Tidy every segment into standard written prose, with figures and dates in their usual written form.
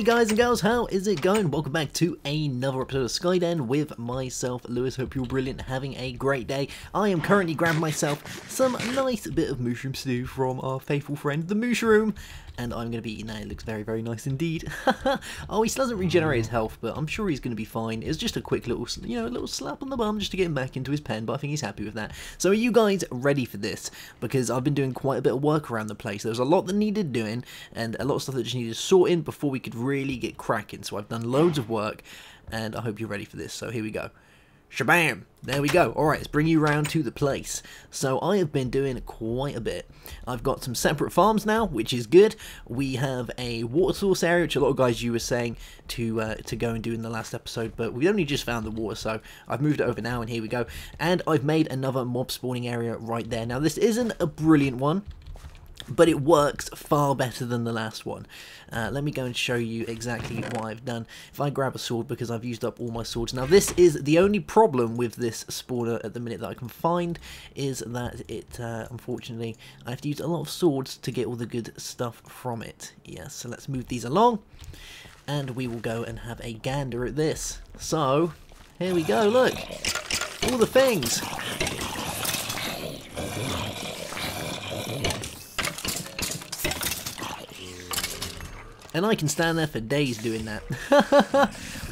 guys and girls, how is it going? Welcome back to another episode of Skyden with myself, Lewis. Hope you're brilliant, having a great day. I am currently grabbing myself some nice bit of mushroom stew from our faithful friend, the Mushroom, and I'm going to be eating that. It looks very, very nice indeed. Oh, he still hasn't regenerated his health, but I'm sure he's going to be fine. It's just a quick little, a little slap on the bum just to get him back into his pen, but I think he's happy with that. So are you guys ready for this? Because I've been doing quite a bit of work around the place. There was a lot that needed doing, and a lot of stuff that just needed sorting before we could really get cracking. So I've done loads of work, and I hope you're ready for this. So here we go. Shabam! There we go. Alright, let's bring you round to the place. So I have been doing quite a bit. I've got some separate farms now, which is good. We have a water source area, which a lot of guys you were saying to go and do in the last episode, but we only just found the water, so I've moved it over now, and here we go. And I've made another mob spawning area right there. Now this isn't a brilliant one, but it works far better than the last one. Let me go and show you exactly what I've done. If I grab a sword, because I've used up all my swords. Now this is the only problem with this spawner at the minute that I can find, is that it, unfortunately, I have to use a lot of swords to get all the good stuff from it. Yes, so let's move these along, and we will go and have a gander at this. So, here we go, look! All the things! And I can stand there for days doing that.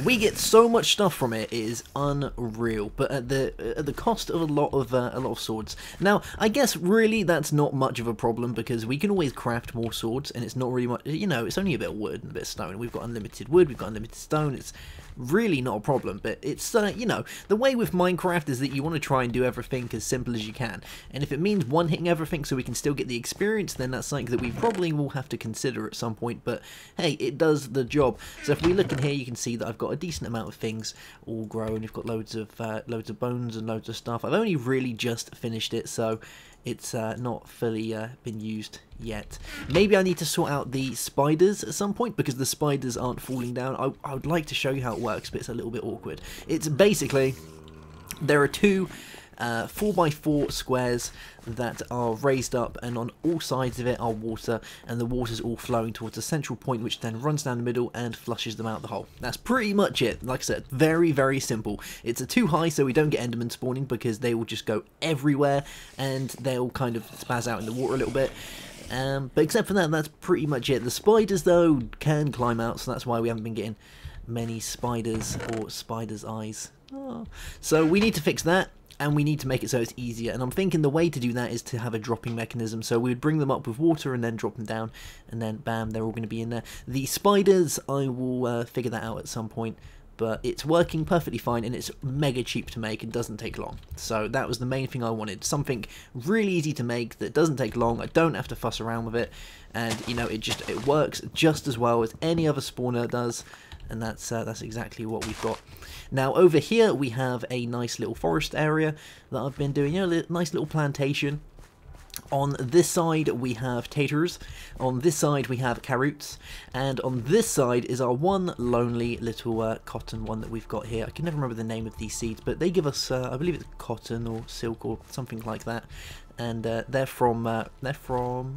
We get so much stuff from it, it is unreal. But at the cost of a lot of swords. Now, I guess really that's not much of a problem, because we can always craft more swords, and it's not really much. You know, it's only a bit of wood and a bit of stone. We've got unlimited wood, we've got unlimited stone. It's really not a problem. But it's you know, the way with Minecraft is that you want to try and do everything as simple as you can. And if it means one-hitting everything so we can still get the experience, then that's something that we probably will have to consider at some point. But hey, it does the job. So if we look in here, you can see that I've got a decent amount of things all grown. You've got loads of bones and loads of stuff. I've only really just finished it, so it's not fully been used yet. Maybe I need to sort out the spiders at some point, because the spiders aren't falling down. I would like to show you how it works, but it's a little bit awkward. It's basically, there are two 4x4 squares that are raised up, and on all sides of it are water, and the water's all flowing towards a central point, which then runs down the middle and flushes them out the hole. That's pretty much it. Like I said, very, very simple. It's a too high so we don't get endermen spawning, because they will just go everywhere and they'll kind of spaz out in the water a little bit. But except for that, that's pretty much it. The spiders, though, can climb out, so that's why we haven't been getting many spiders or spiders' eyes. Oh. So we need to fix that, and we need to make it so it's easier. And I'm thinking the way to do that is to have a dropping mechanism. So we would bring them up with water and then drop them down, and then bam, they're all going to be in there. The spiders, I will figure that out at some point. But it's working perfectly fine, and it's mega cheap to make and doesn't take long. So that was the main thing I wanted. Something really easy to make that doesn't take long. I don't have to fuss around with it. And, you know, it works just as well as any other spawner does. And that's exactly what we've got. Now over here we have a nice little forest area that I've been doing. You know, a nice little plantation. On this side we have taters, on this side we have carrots, and on this side is our one lonely little cotton one that we've got here. I can never remember the name of these seeds, but they give us, I believe it's cotton or silk or something like that. And they're from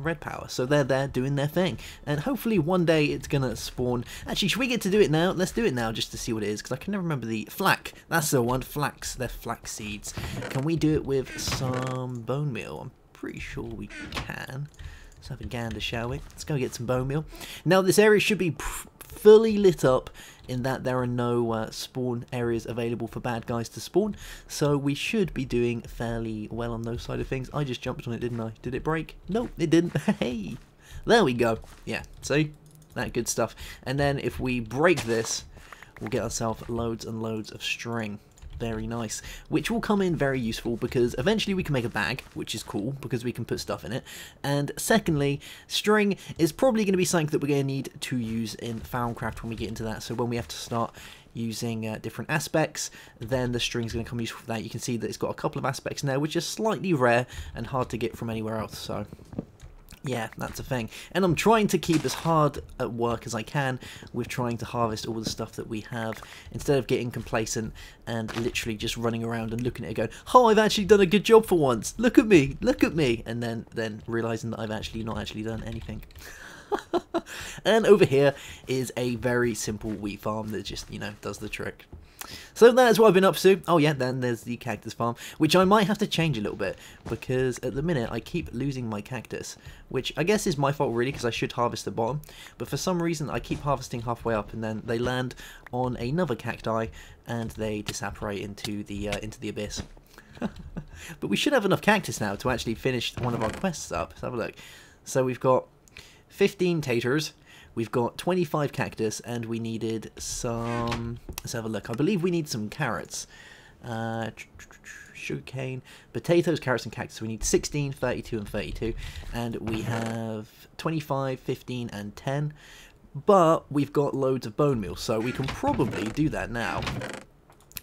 Red Power, so they're there doing their thing, and hopefully one day it's gonna spawn. Actually, should we get to do it now? Let's do it now just to see what it is, because I can never remember the flax. That's the one, flax. They're flax seeds. Can we do it with some bone meal? I'm pretty sure we can. Let's have a gander, shall we? Let's go get some bone meal. Now this area should be fully lit up, in that there are no spawn areas available for bad guys to spawn, so we should be doing fairly well on those side of things. I just jumped on it, didn't I? Did it break? No, it didn't. Hey, there we go. Yeah, see? That good stuff. And then if we break this, we'll get ourselves loads and loads of string. Very nice, which will come in very useful, because eventually we can make a bag, which is cool because we can put stuff in it. And secondly, string is probably going to be something that we're going to need to use in Farmcraft when we get into that. So when we have to start using different aspects, then the string is going to come useful for that. You can see that it's got a couple of aspects now, which is slightly rare and hard to get from anywhere else. So yeah, that's a thing. And I'm trying to keep as hard at work as I can with trying to harvest all the stuff that we have, instead of getting complacent and literally just running around and looking at it going, oh, I've actually done a good job for once. Look at me, and then realizing that I've actually not actually done anything. And over here is a very simple wheat farm that just, you know, does the trick. So that's what I've been up to. Oh yeah, then there's the cactus farm, which I might have to change a little bit, because at the minute I keep losing my cactus, which I guess is my fault really, because I should harvest the bottom, but for some reason I keep harvesting halfway up and then they land on another cacti and they disapparate into the abyss. But we should have enough cactus now to actually finish one of our quests up. Let's have a look. So we've got 15 taters, we've got 25 cactus, and we needed some... Let's have a look. I believe we need some carrots. Sugarcane, potatoes, carrots, and cactus. We need 16, 32, and 32. And we have 25, 15, and 10. But we've got loads of bone meal, so we can probably do that now.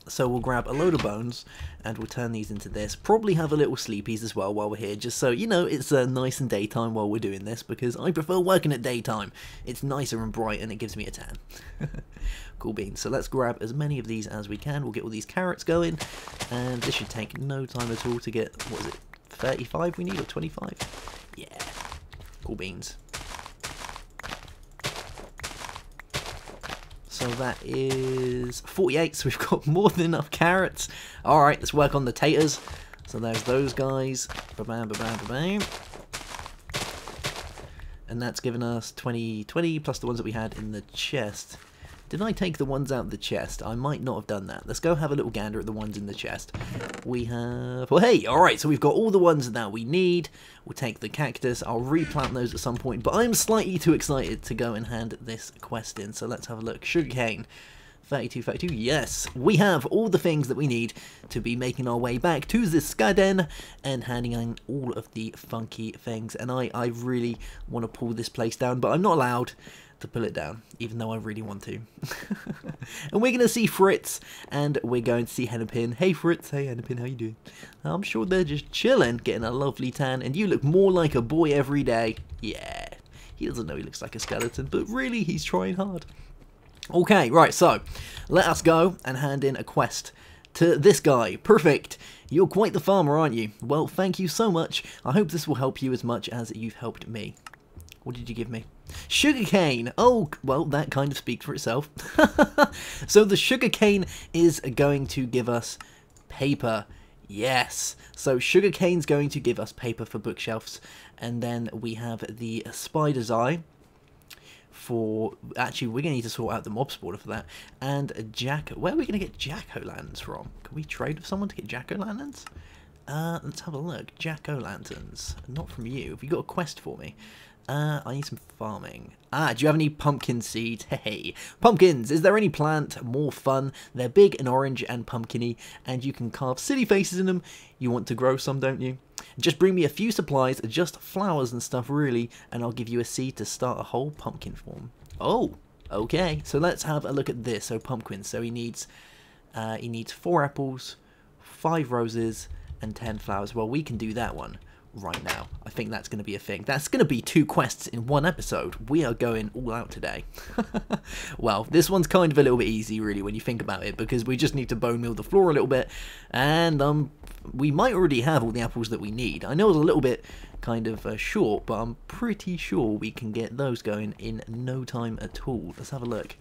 So we'll grab a load of bones and we'll turn these into this. Probably have a little sleepies as well while we're here, just so, you know, it's nice and daytime while we're doing this, because I prefer working at daytime. It's nicer and bright and it gives me a tan. Cool beans. So let's grab as many of these as we can. We'll get all these carrots going, and this should take no time at all to get, what is it, 35 we need, or 25? Yeah. Cool beans. So that is 48, so we've got more than enough carrots. Alright, let's work on the taters. So there's those guys. Ba-bam, ba-bam, ba-bam. And that's given us 20 plus the ones that we had in the chest. Did I take the ones out of the chest? I might not have done that. Let's go have a little gander at the ones in the chest. We have... Well, hey, alright, so we've got all the ones that we need. We'll take the cactus. I'll replant those at some point, but I'm slightly too excited to go and hand this quest in. So let's have a look. Sugarcane. 32, 32. Yes, we have all the things that we need to be making our way back to the Skaden and handing in all of the funky things. And I really want to pull this place down, but I'm not allowed to pull it down, even though I really want to. And we're going to see Fritz, and we're going to see Hennepin. Hey Fritz, hey Hennepin, how you doing? I'm sure they're just chilling, getting a lovely tan, and you look more like a boy every day. Yeah, he doesn't know he looks like a skeleton, but really, he's trying hard. Okay, right, so let us go and hand in a quest to this guy. Perfect. You're quite the farmer, aren't you? Well, thank you so much. I hope this will help you as much as you've helped me. What did you give me? Sugarcane! Oh, well, that kind of speaks for itself. So the sugarcane is going to give us paper. Yes. So sugarcane's going to give us paper for bookshelves. And then we have the spider's eye. For... Actually, we're going to need to sort out the mob spawner for that. And a jack... Where are we going to get jack-o'-lanterns from? Can we trade with someone to get jack-o'-lanterns? Let's have a look. Jack-o'-lanterns. Not from you. Have you got a quest for me? I need some farming. Do you have any pumpkin seeds? Hey, pumpkins! Is there any plant more fun? They're big and orange and pumpkiny, and you can carve silly faces in them. You want to grow some, don't you? Just bring me a few supplies, just flowers and stuff really, and I'll give you a seed to start a whole pumpkin farm. Oh, okay. So let's have a look at this. So pumpkins. So he needs 4 apples, 5 roses, and 10 flowers. Well, we can do that one right now. I think that's going to be a thing. That's going to be 2 quests in 1 episode. We are going all out today. Well, this one's kind of a little bit easy really when you think about it, because we just need to bone meal the floor a little bit, and we might already have all the apples that we need. I know it's a little bit kind of short, but I'm pretty sure we can get those going in no time at all. Let's have a look.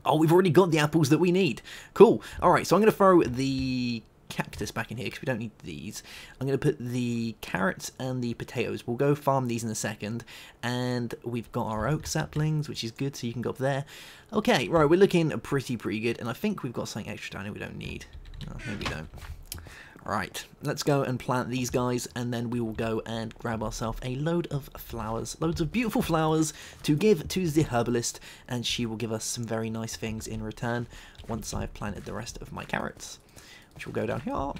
Oh, we've already got the apples that we need. Cool. Alright, so I'm going to throw the cactus back in here because we don't need these. I'm going to put the carrots and the potatoes. We'll go farm these in a second. And we've got our oak saplings, which is good, so you can go up there. Okay, right, we're looking pretty good. And I think we've got something extra down here we don't need. No, maybe we don't. Right, let's go and plant these guys, and then we will go and grab ourselves a load of flowers, loads of beautiful flowers to give to the herbalist, and she will give us some very nice things in return once I've planted the rest of my carrots, which will go down here.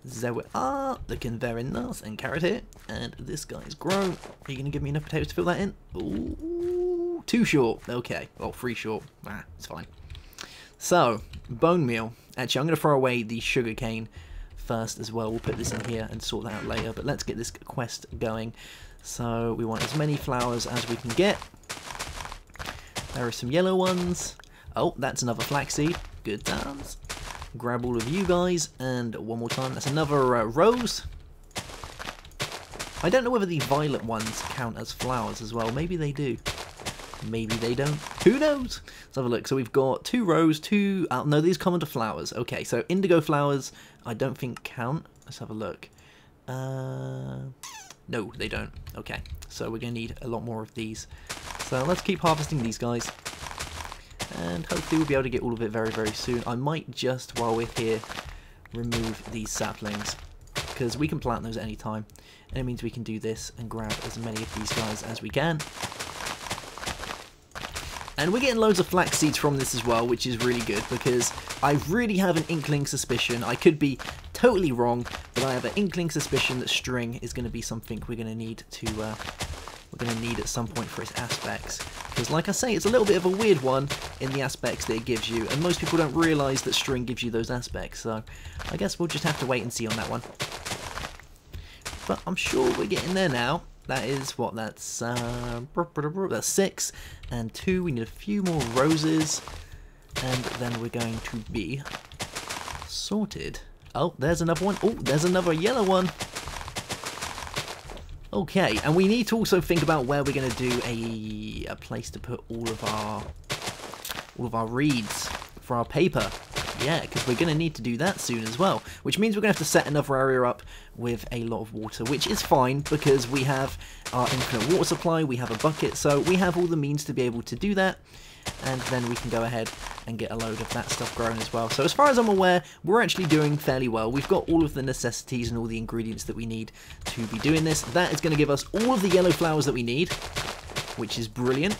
There we are, looking very nice and carrot here, and this guy's grown. Are you going to give me enough potatoes to fill that in? Ooh, 2 short, okay, well 3 short, it's fine. So, bone meal. Actually, I'm going to throw away the sugar cane first as well. We'll put this in here and sort that out later. But let's get this quest going. So, we want as many flowers as we can get. There are some yellow ones. Oh, that's another flaxseed. Good times. Grab all of you guys. And one more time, that's another rose. I don't know whether the violet ones count as flowers as well. Maybe they do. Maybe they don't. Who knows? Let's have a look. So we've got 2 rows, 2... no, these come under flowers. Okay, so indigo flowers I don't think count. Let's have a look. No, they don't. Okay, so we're going to need a lot more of these. So let's keep harvesting these guys. And hopefully we'll be able to get all of it very, very soon. I might just, while we're here, remove these saplings, because we can plant those at any time. And it means we can do this and grab as many of these guys as we can. And we're getting loads of flax seeds from this as well, which is really good, because I really have an inkling suspicion, I could be totally wrong, but I have an inkling suspicion that string is going to be something we're going to need at some point for its aspects. Because like I say, it's a little bit of a weird one in the aspects that it gives you, and most people don't realise that string gives you those aspects, so I guess we'll just have to wait and see on that one. But I'm sure we're getting there now. That is what, that's 6 and 2. We need a few more roses, and then we're going to be sorted. Oh, there's another one. Oh, there's another yellow one. Okay, and we need to also think about where we're going to do a place to put all of our reeds for our paper. Yeah, because we're going to need to do that soon as well, which means we're going to have to set another area up with a lot of water, which is fine because we have our infinite water supply, we have a bucket, so we have all the means to be able to do that, and then we can go ahead and get a load of that stuff grown as well. So as far as I'm aware, we're actually doing fairly well. We've got all of the necessities and all the ingredients that we need to be doing this. That is going to give us all of the yellow flowers that we need, which is brilliant.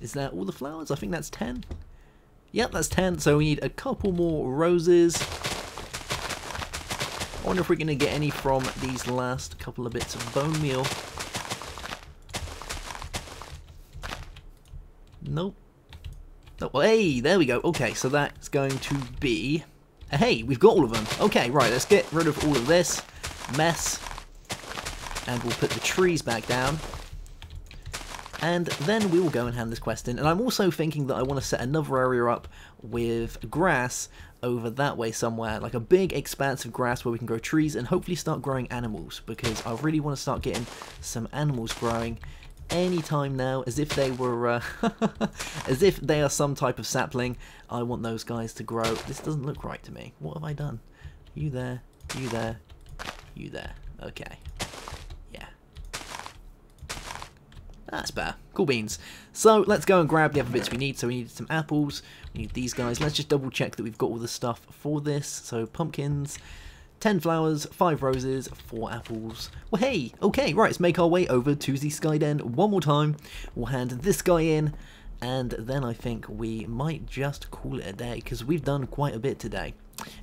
Is that all the flowers? I think that's 10. Yep, that's 10, so we need a couple more roses. I wonder if we're going to get any from these last couple of bits of bone meal. Nope. Oh, well, hey, there we go. Okay, so that's going to be... Hey, we've got all of them. Okay, right, let's get rid of all of this mess. And we'll put the trees back down. And then we will go and hand this quest in. And I'm also thinking that I want to set another area up with grass over that way somewhere. Like a big expanse of grass where we can grow trees and hopefully start growing animals. Because I really want to start getting some animals growing anytime now, as if they were, as if they are some type of sapling. I want those guys to grow. This doesn't look right to me. What have I done? You there, you there, you there. Okay. That's better. Cool beans. So let's go and grab the other bits we need. So we need some apples. We need these guys. Let's just double check that we've got all the stuff for this. So pumpkins, 10 flowers, 5 roses, 4 apples. Well, hey, okay, right, let's make our way over to the sky den one more time. We'll hand this guy in, and then I think we might just call it a day, because we've done quite a bit today.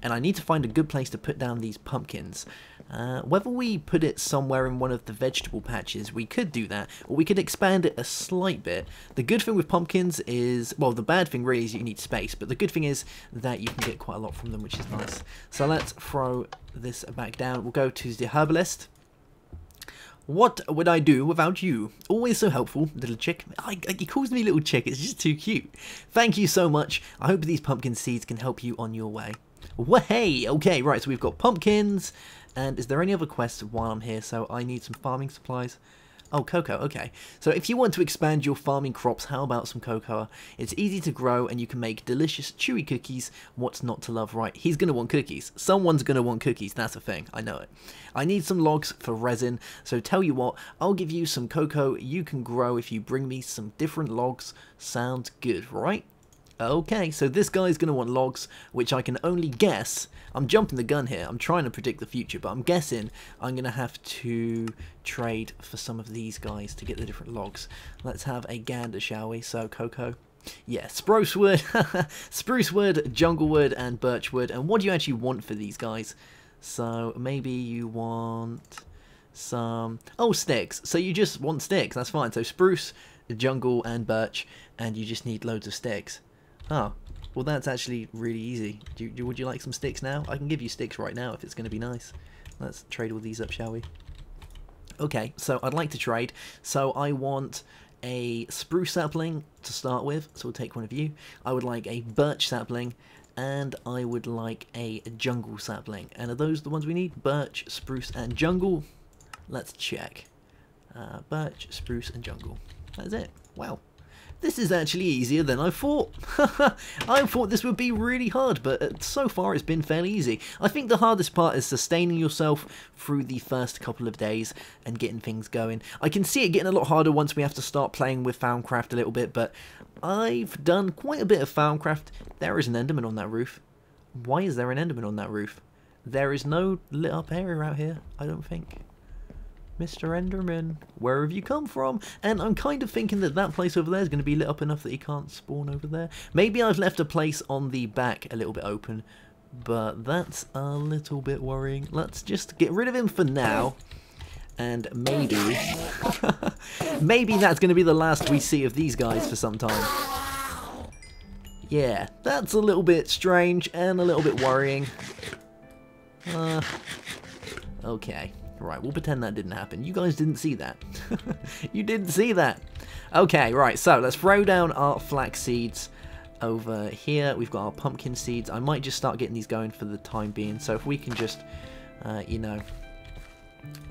And I need to find a good place to put down these pumpkins. Whether we put it somewhere in one of the vegetable patches, we could do that, or we could expand it a slight bit. The good thing with pumpkins is, well, the bad thing really is you need space, but the good thing is that you can get quite a lot from them, which is nice. So let's throw this back down. We'll go to the herbalist. What would I do without you? Always so helpful, little chick. He calls me little chick, it's just too cute. Thank you so much. I hope these pumpkin seeds can help you on your way. Well, hey, okay, right, so we've got pumpkins, and is there any other quests while I'm here? So I need some farming supplies. Oh, cocoa, okay. So if you want to expand your farming crops, how about some cocoa? It's easy to grow, and you can make delicious, chewy cookies. What's not to love, right? He's going to want cookies. Someone's going to want cookies, that's a thing, I know it. I need some logs for resin, so tell you what, I'll give you some cocoa you can grow if you bring me some different logs. Sounds good, right? Okay, so this guy's going to want logs, which I can only guess. I'm jumping the gun here. I'm trying to predict the future, but I'm guessing I'm going to have to trade for some of these guys to get the different logs. Let's have a gander, shall we? So, cocoa. Yeah, spruce wood, spruce wood, jungle wood, and birch wood. And what do you actually want for these guys? So, maybe you want some... Oh, sticks. So you just want sticks. That's fine. So, spruce, jungle, and birch. And you just need loads of sticks. Oh, well that's actually really easy. Would you like some sticks now? I can give you sticks right now if it's going to be nice. Let's trade all these up, shall we? Okay, so I'd like to trade. So I want a spruce sapling to start with, so we'll take one of you. I would like a birch sapling, and I would like a jungle sapling. And are those the ones we need? Birch, spruce, and jungle. Let's check. Birch, spruce, and jungle. That's it. Wow. This is actually easier than I thought. I thought this would be really hard, but so far it's been fairly easy. I think the hardest part is sustaining yourself through the first couple of days and getting things going. I can see it getting a lot harder once we have to start playing with Foundcraft a little bit, but I've done quite a bit of Foundcraft. There is an Enderman on that roof. Why is there an Enderman on that roof? There is no lit up area out here, I don't think. Mr. Enderman, where have you come from? And I'm kind of thinking that that place over there is going to be lit up enough that he can't spawn over there. Maybe I've left a place on the back a little bit open, but that's a little bit worrying. Let's just get rid of him for now. And maybe, maybe that's going to be the last we see of these guys for some time. Yeah, that's a little bit strange and a little bit worrying. Okay. Right, we'll pretend that didn't happen. You guys didn't see that. You didn't see that. Okay, right, so let's throw down our flax seeds over here. We've got our pumpkin seeds. I might just start getting these going for the time being. So if we can just, you know,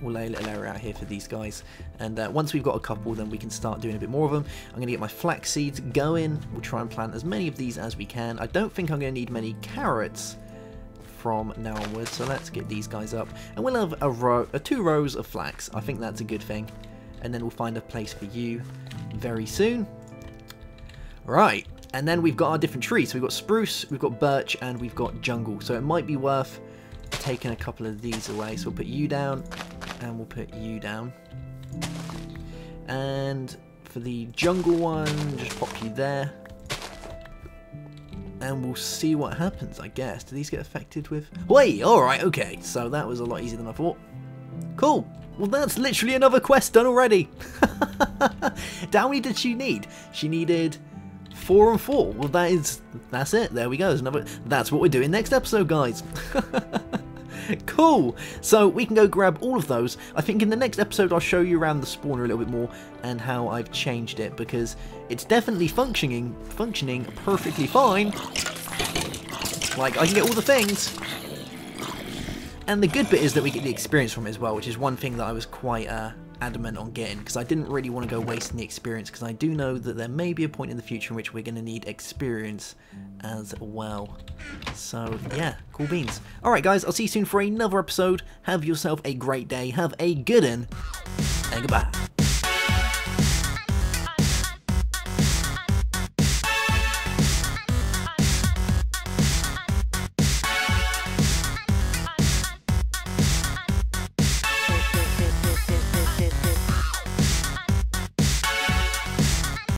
we'll lay a little area out here for these guys. And once we've got a couple, then we can start doing a bit more of them. I'm going to get my flax seeds going. We'll try and plant as many of these as we can. I don't think I'm going to need many carrots from now onwards, so let's get these guys up, and we'll have two rows of flax. I think that's a good thing, and then we'll find a place for you very soon. Right, and then we've got our different trees. So we've got spruce, we've got birch, and we've got jungle, so it might be worth taking a couple of these away. So we'll put you down, and we'll put you down, and for the jungle one, just pop you there. And we'll see what happens, I guess. Do these get affected with... Wait, alright, okay. So that was a lot easier than I thought. Cool. Well, that's literally another quest done already. How many did she need? She needed 4 and 4. Well, that's it. There we go. That's what we're doing next episode, guys. Cool. So we can go grab all of those. I think in the next episode I'll show you around the spawner a little bit more and how I've changed it, because it's definitely functioning perfectly fine. Like, I can get all the things. And the good bit is that we get the experience from it as well, which is one thing that I was quite adamant on getting, because I didn't really want to go wasting the experience, because I do know that there may be a point in the future in which we're going to need experience as well. So yeah, cool beans. Alright guys, I'll see you soon for another episode. Have yourself a great day, have a good one, and goodbye.